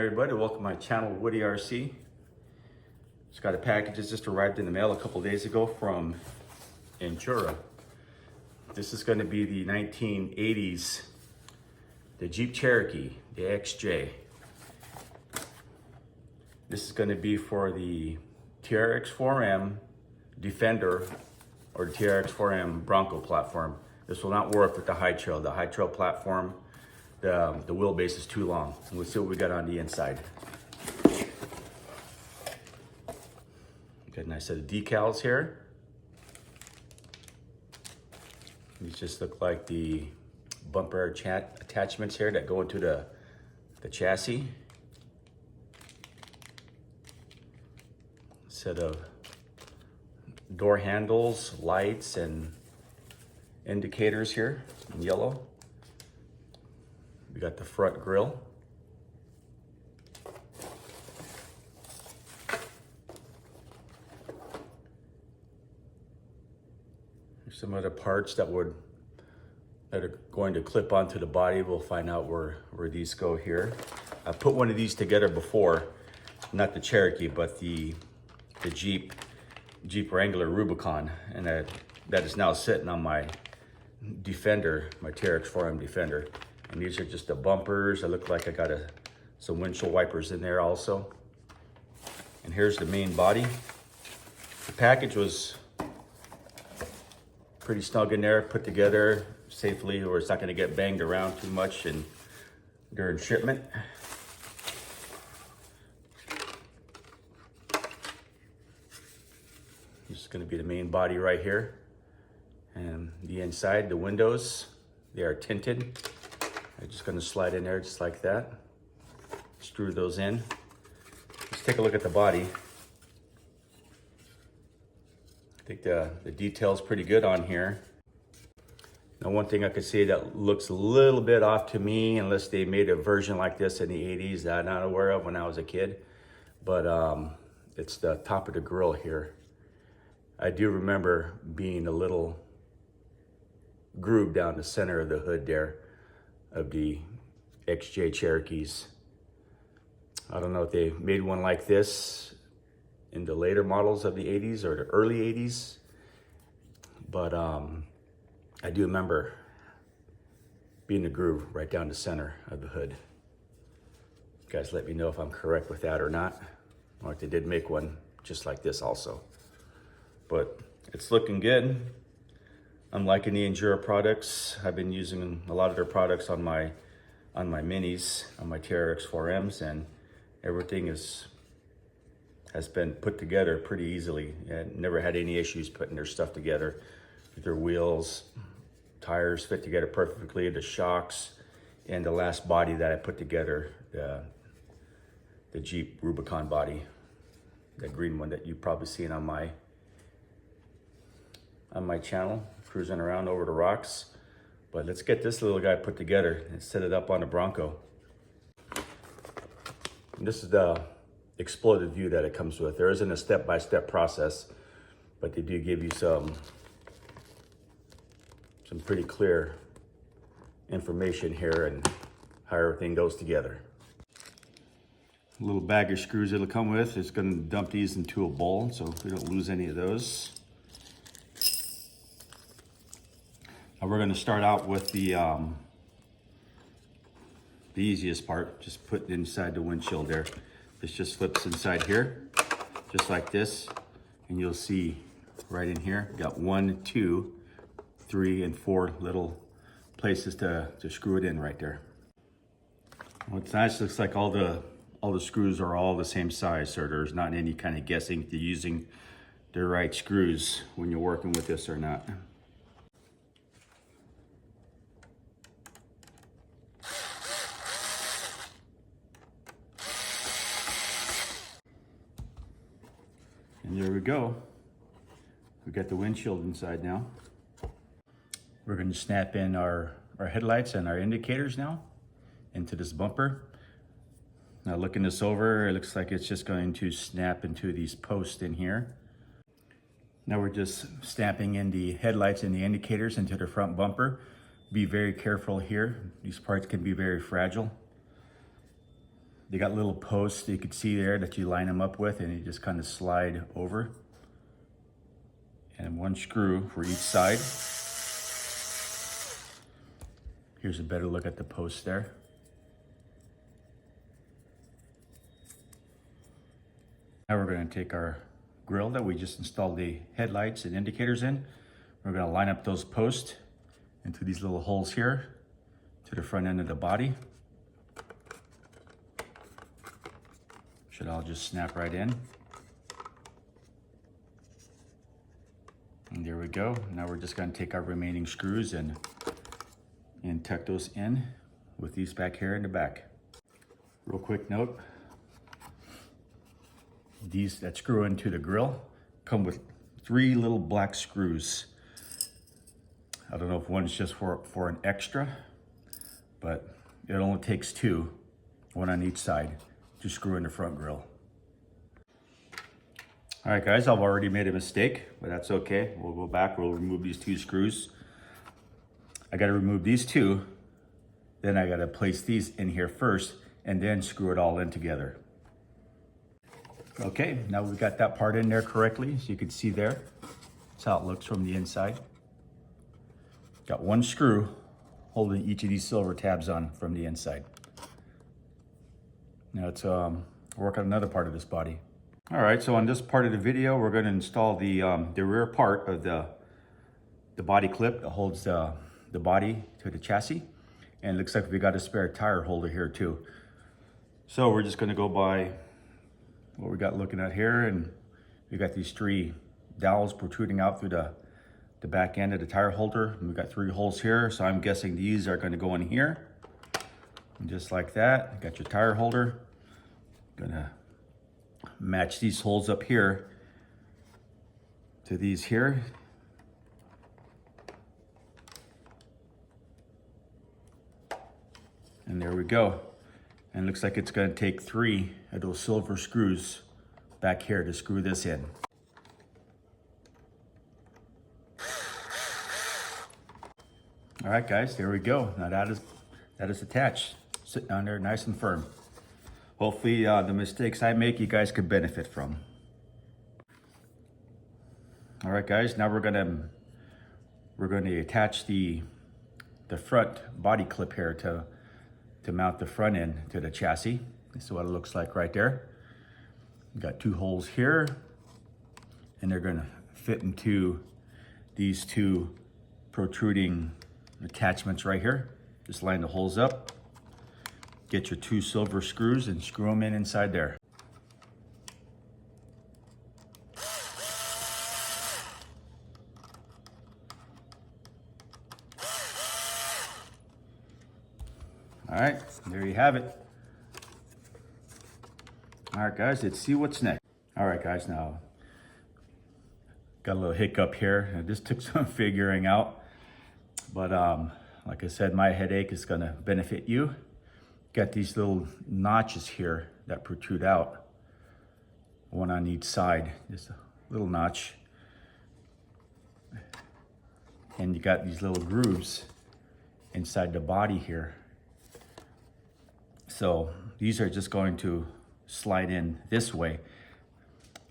Everybody, welcome to my channel, Woody RC. Just got a package that just arrived in the mail a couple days ago from Injora. This is going to be the 1980s, the Jeep Cherokee, the XJ. This is going to be for the Trx4m Defender or Trx4m Bronco platform. This will not work with the high trail. The high trail platform, the wheelbase is too long. We'll see what we got on the inside. Got a nice set of decals here. These just look like the bumper attachments here that go into the chassis. Set of door handles, lights, and indicators here in yellow. We got the front grille. There's some other parts that are going to clip onto the body. We'll find out where these go here. I put one of these together before, not the Cherokee, but the Jeep Wrangler Rubicon, and that is now sitting on my Defender, my Trx4m Defender. And these are just the bumpers. I look like I got some windshield wipers in there also. And here's the main body. The package was pretty snug in there, put together safely, or it's not gonna get banged around too much during shipment. This is gonna be the main body right here. And the inside, the windows, they are tinted. I'm just gonna slide in there just like that. Screw those in. Let's take a look at the body. I think the detail's pretty good on here. Now, one thing I could say that looks a little bit off to me, unless they made a version like this in the 80s that I'm not aware of when I was a kid, but it's the top of the grille here. I do remember being a little groove down the center of the hood there of the XJ Cherokees. I don't know if they made one like this in the later models of the 80s or the early 80s, but I do remember being a groove right down the center of the hood. You guys let me know if I'm correct with that or not, or if they did make one just like this also. But it's looking good. I'm liking the Injora products. I've been using a lot of their products on my minis, on my Trx4Ms, and everything has been put together pretty easily. And never had any issues putting their stuff together. Their wheels, tires fit together perfectly, the shocks, and the last body that I put together, the Jeep Rubicon body, the green one that you've probably seen on my channel, cruising around over the rocks. But let's get this little guy put together and set it up on the Bronco. And this is the exploded view that it comes with. There isn't a step-by-step process, but they do give you some pretty clear information here and how everything goes together. A little bag of screws it'll come with. It's going to dump these into a bowl so we don't lose any of those. Now we're going to start out with the easiest part, just putting inside the windshield there. This just slips inside here, just like this, and you'll see right in here, got 1, 2, 3, and 4 little places to screw it in right there. What's nice, looks like all the screws are all the same size, so there's not any kind of guessing if you're using the right screws when you're working with this or not. And there we go. We got the windshield inside now. We're going to snap in our headlights and our indicators now into this bumper. Now looking this over, it looks like it's just going to snap into these posts in here. Now we're just stamping in the headlights and the indicators into the front bumper. Be very careful here. These parts can be very fragile. They got little posts you could see there that you line them up with, and you just kind of slide over. And one screw for each side. Here's a better look at the post there. Now we're going to take our grill that we just installed the headlights and indicators in. We're going to line up those posts into these little holes here to the front end of the body. Should all just snap right in. And there we go. Now we're just going to take our remaining screws and tuck those in with these back here in the back. Real quick note, these that screw into the grill come with 3 little black screws. I don't know if one's just for an extra, but it only takes 2, one on each side, to screw in the front grill. All right, guys, I've already made a mistake, but that's okay. We'll go back, we'll remove these 2 screws. I gotta remove these 2, then I gotta place these in here first, and then screw it all in together. Okay, now we've got that part in there correctly, so you can see there. That's how it looks from the inside. Got 1 screw holding each of these silver tabs on from the inside. Now let's work on another part of this body. All right, so on this part of the video, we're gonna install the rear part of the body clip that holds the body to the chassis. And it looks like we got a spare tire holder here too. So we're just gonna go by what we got looking at here, and we got these 3 dowels protruding out through the back end of the tire holder. And we've got 3 holes here, so I'm guessing these are gonna go in here. And just like that, you got your tire holder. Gonna match these holes up here to these here. And there we go. And it looks like it's gonna take 3 of those silver screws back here to screw this in. All right, guys, there we go. Now that is attached, sitting down there nice and firm. Hopefully the mistakes I make, you guys could benefit from. All right, guys, now we're gonna attach the front body clip here to mount the front end to the chassis. This is what it looks like right there. We've got 2 holes here, and they're gonna fit into these 2 protruding attachments right here. Just line the holes up, get your 2 silver screws and screw them in inside there. All right, there you have it. All right, guys, let's see what's next. All right, guys, now got a little hiccup here. And this took some figuring out, but like I said, my headache is gonna benefit you. Got these little notches here that protrude out, one on each side, just a little notch. And you got these little grooves inside the body here. So these are just going to slide in this way.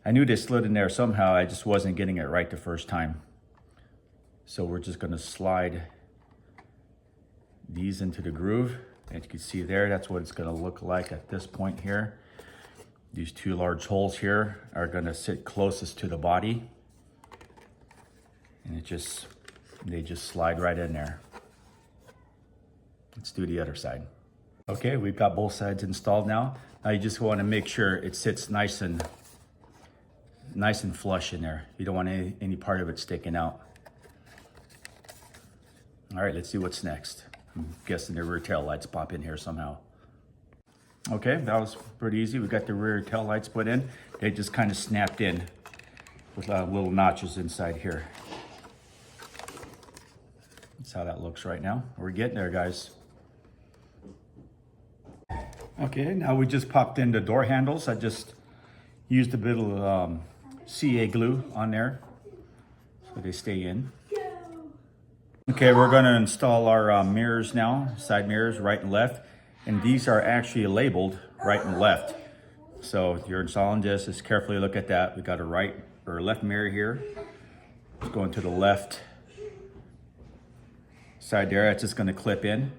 I knew they slid in there somehow, I just wasn't getting it right the first time. So we're just gonna slide these into the groove. As you can see there, that's what it's gonna look like at this point here. These 2 large holes here are gonna sit closest to the body. And they just slide right in there. Let's do the other side. Okay, we've got both sides installed now. Now you just wanna make sure it sits nice and flush in there. You don't want any part of it sticking out. All right, let's see what's next. I'm guessing the rear tail lights pop in here somehow. Okay, that was pretty easy. We got the rear tail lights put in. They just kind of snapped in with little notches inside here. That's how that looks right now. We're getting there, guys. Okay, now we just popped in the door handles. I just used a bit of CA glue on there so they stay in. Okay, we're gonna install our mirrors now, side mirrors, right and left. And these are actually labeled right and left. So if you're installing this, just carefully look at that. We got a right or left mirror here. It's going to the left side there. It's just going to clip in.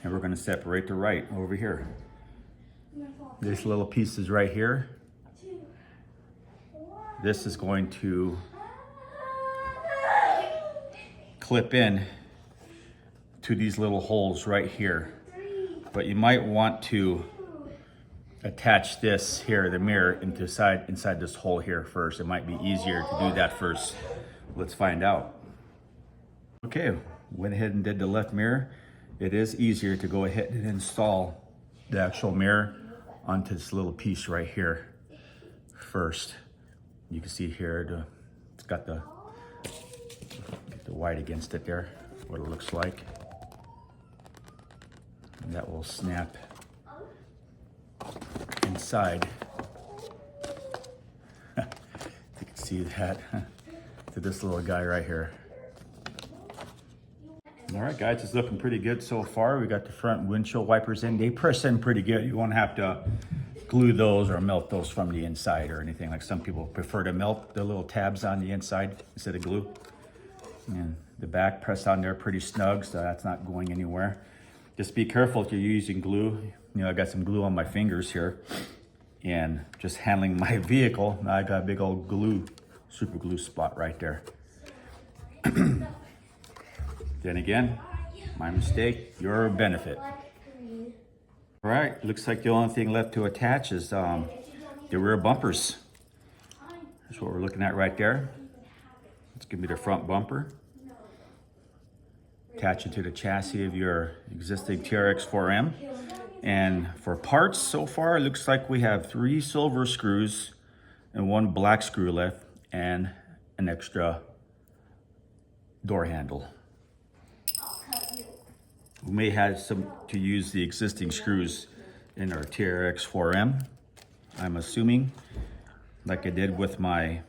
And we're going to separate the right over here. This little piece is right here. This is going to clip in to these little holes right here. But you might want to attach this here, the mirror, inside this hole here first. It might be easier to do that first. Let's find out. Okay, went ahead and did the left mirror. It is easier to go ahead and install the actual mirror onto this little piece right here first. You can see here, it's got the white against it there, what it looks like. And that will snap inside. You can see that to this little guy right here. All right, guys, it's looking pretty good so far. We got the front windshield wipers in. They press in pretty good. You won't have to glue those or melt those from the inside or anything. Like some people prefer to melt the little tabs on the inside instead of glue. And the back pressed on there pretty snug, so that's not going anywhere. Just be careful if you're using glue. You know, I got some glue on my fingers here and just handling my vehicle. Now I got a big old glue, super glue spot right there. Then again, my mistake, your benefit. All right, looks like the only thing left to attach is the rear bumpers. That's what we're looking at right there. It's gonna be the front bumper. Attach it to the chassis of your existing Trx4m. And for parts so far, it looks like we have 3 silver screws and 1 black screw left and an extra door handle. We may have some to use the existing screws in our Trx4m. I'm assuming, like I did with my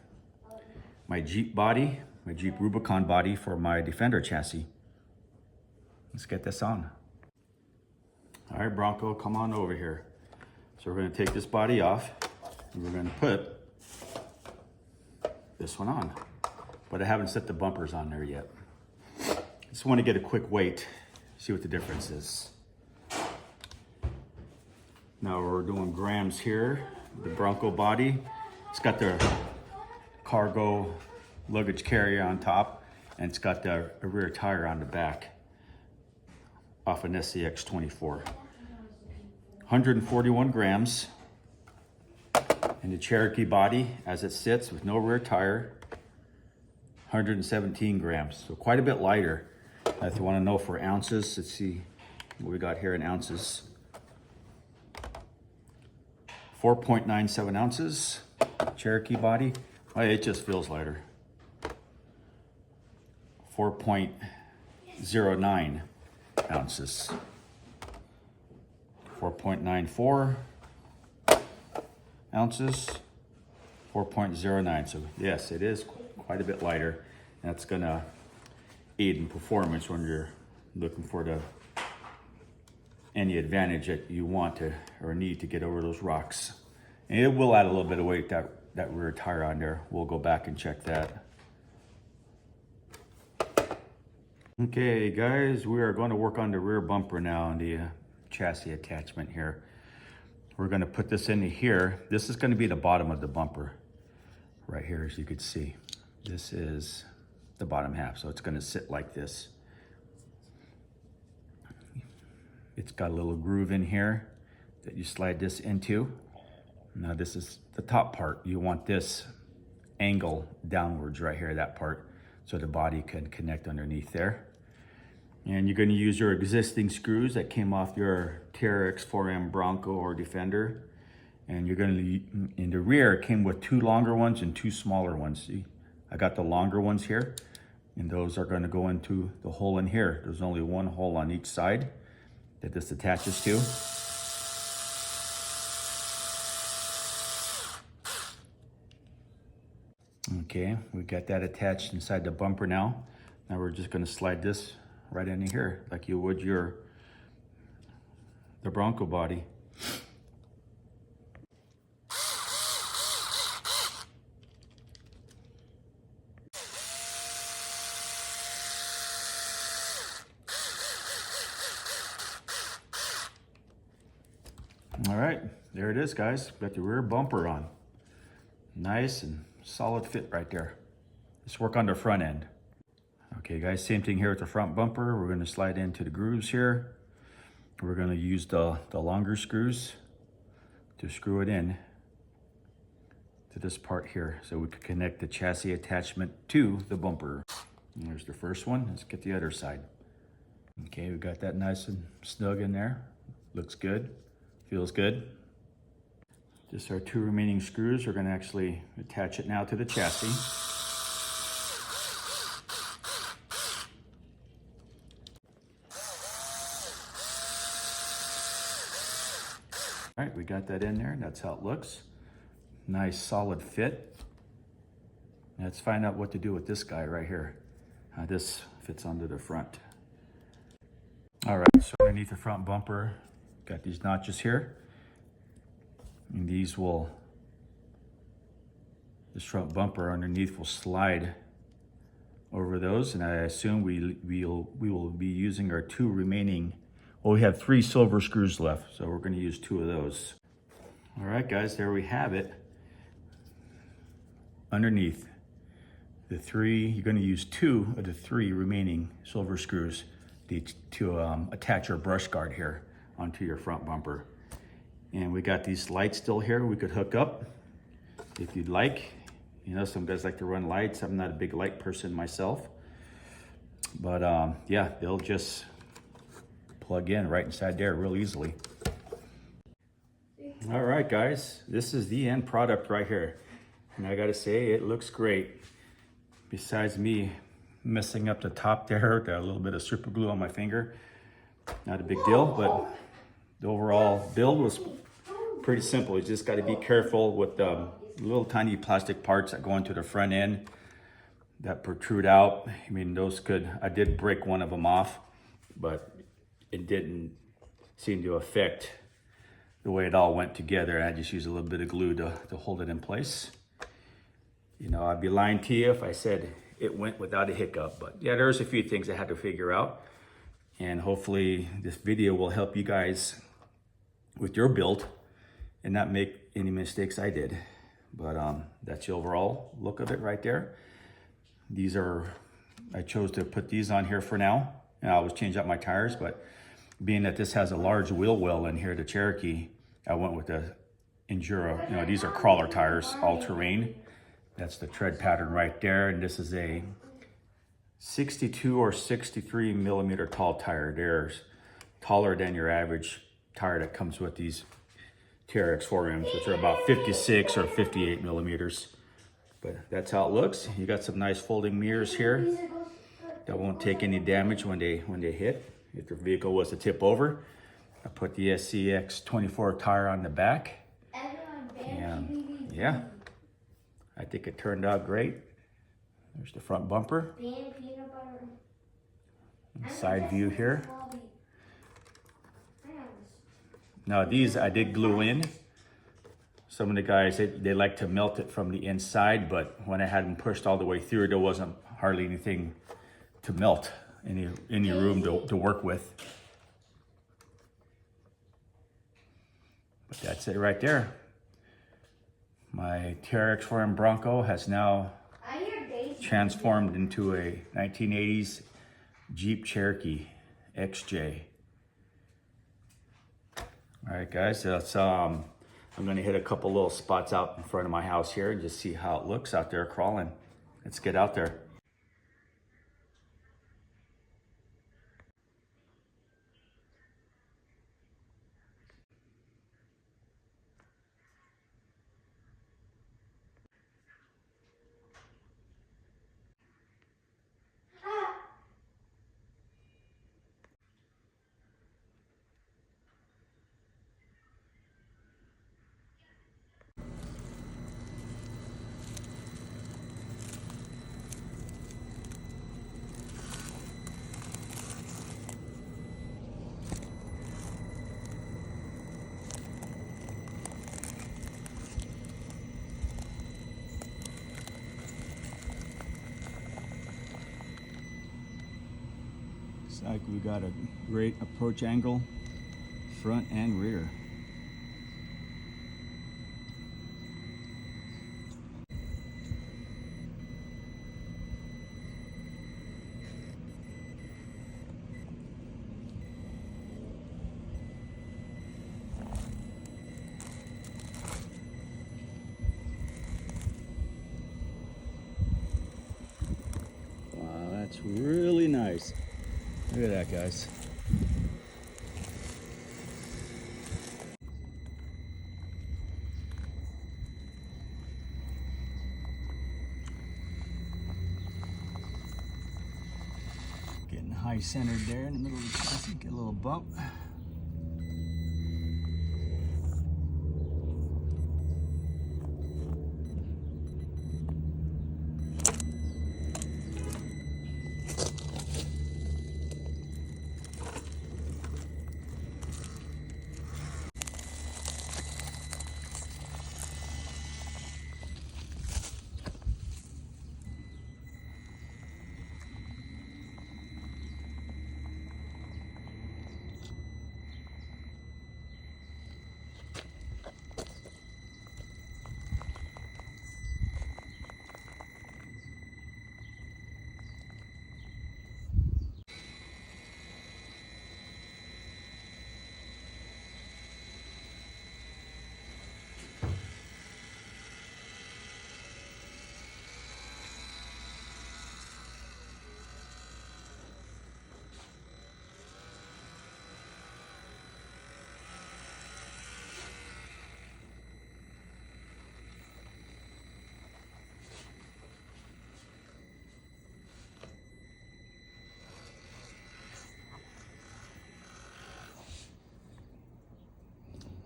Jeep body, my Jeep Rubicon body for my Defender chassis. Let's get this on. All right, Bronco, come on over here. So we're gonna take this body off and we're gonna put this one on. But I haven't set the bumpers on there yet. Just wanna get a quick weight, see what the difference is. Now we're doing grams here. The Bronco body, it's got the cargo luggage carrier on top and it's got the rear tire on the back off an SCX24. 141 grams. And the Cherokee body as it sits with no rear tire, 117 grams. So quite a bit lighter. If you want to know for ounces, let's see what we got here in ounces. 4.97 ounces, Cherokee body. Oh, it just feels lighter. 4.09 ounces. 4.94 ounces, 4.09. So yes, it is quite a bit lighter. That's gonna aid in performance when you're looking for any advantage that you want to or need to get over those rocks. And it will add a little bit of weight, that rear tire on there. We'll go back and check that. Okay guys, we are going to work on the rear bumper now on the chassis attachment here. We're going to put this into here. This is going to be the bottom of the bumper right here, as you can see. This is the bottom half, so it's going to sit like this. It's got a little groove in here that you slide this into. Now this is the top part. You want this angle downwards right here, that part, so the body can connect underneath there. And you're going to use your existing screws that came off your Trx4m Bronco or Defender. And you're going to, in the rear, it came with 2 longer ones and 2 smaller ones. See, I got the longer ones here, and those are going to go into the hole in here. There's only 1 hole on each side that this attaches to. Okay, we got that attached inside the bumper now. Now we're just going to slide this right into here like you would your the Bronco body. All right, there it is, guys. Got the rear bumper on. Nice and solid fit right there. Let's work on the front end. Okay, guys, same thing here with the front bumper. We're gonna slide into the grooves here. We're gonna use the longer screws to screw it in to this part here so we can connect the chassis attachment to the bumper. And there's the first one. Let's get the other side. Okay, we got that nice and snug in there. Looks good, feels good. Just our 2 remaining screws. We're gonna actually attach it now to the chassis. All right, we got that in there. That's how it looks. Nice solid fit. Let's find out what to do with this guy right here. This fits onto the front. All right, so underneath the front bumper, got these notches here. And these will, this front bumper underneath will slide over those. And I assume we will be using our 2 remaining, well, we have 3 silver screws left. So we're gonna use 2 of those. All right, guys, there we have it. Underneath the 3, you're gonna use 2 of the 3 remaining silver screws to attach your brush guard here onto your front bumper. And we got these lights still here we could hook up if you'd like. You know, some guys like to run lights. I'm not a big light person myself. But yeah, they'll just plug in right inside there real easily. All right, guys, this is the end product right here. And I gotta say, it looks great. Besides me messing up the top there, got a little bit of super glue on my finger. Not a big deal, but the overall build was pretty simple. You just gotta be careful with the little tiny plastic parts that go into the front end that protrude out. I mean, those I did break one of them off, but it didn't seem to affect the way it all went together. I just used a little bit of glue to hold it in place. You know, I'd be lying to you if I said it went without a hiccup, but yeah, there's a few things I had to figure out. And hopefully this video will help you guys with your build and not make any mistakes I did. But that's the overall look of it right there. These are, I chose to put these on here for now. And I always change out my tires, but being that this has a large wheel well in here, the Cherokee, I went with the Injora. You know, these are crawler tires, all terrain. That's the tread pattern right there. And this is a 62 or 63 millimeter tall tire. They're taller than your average tire that comes with these Trx4ms, which are about 56 or 58 millimeters. But that's how it looks. You got some nice folding mirrors here that won't take any damage when they hit. If the vehicle was to tip over, I put the SCX24 tire on the back. And yeah, I think it turned out great. There's the front bumper. Side view here. Now these I did glue in. Some of the guys, they like to melt it from the inside, but when I had them pushed all the way through, there wasn't hardly anything to melt, any room to work with. But that's it right there. My Trx4m Bronco has now transformed into a 1980s Jeep Cherokee XJ. All right, guys, that's I'm gonna hit a couple little spots out in front of my house here and just see how it looks out there crawling. Let's get out there. Looks like we got a great approach angle, front and rear. Wow, that's really nice. Look at that, guys. Getting high centered there in the middle of the chassis, get a little bump.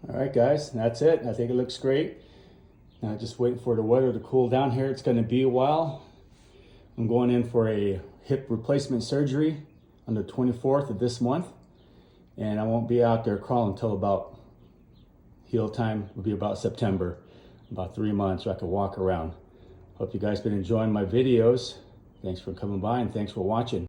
All right, guys, that's it. I think it looks great. Now just waiting for the weather to cool down here. It's going to be a while. I'm going in for a hip replacement surgery on the 24th of this month, and I won't be out there crawling until about heal time will be about September, about 3 months, so I can walk around. Hope you guys been enjoying my videos. Thanks for coming by and thanks for watching.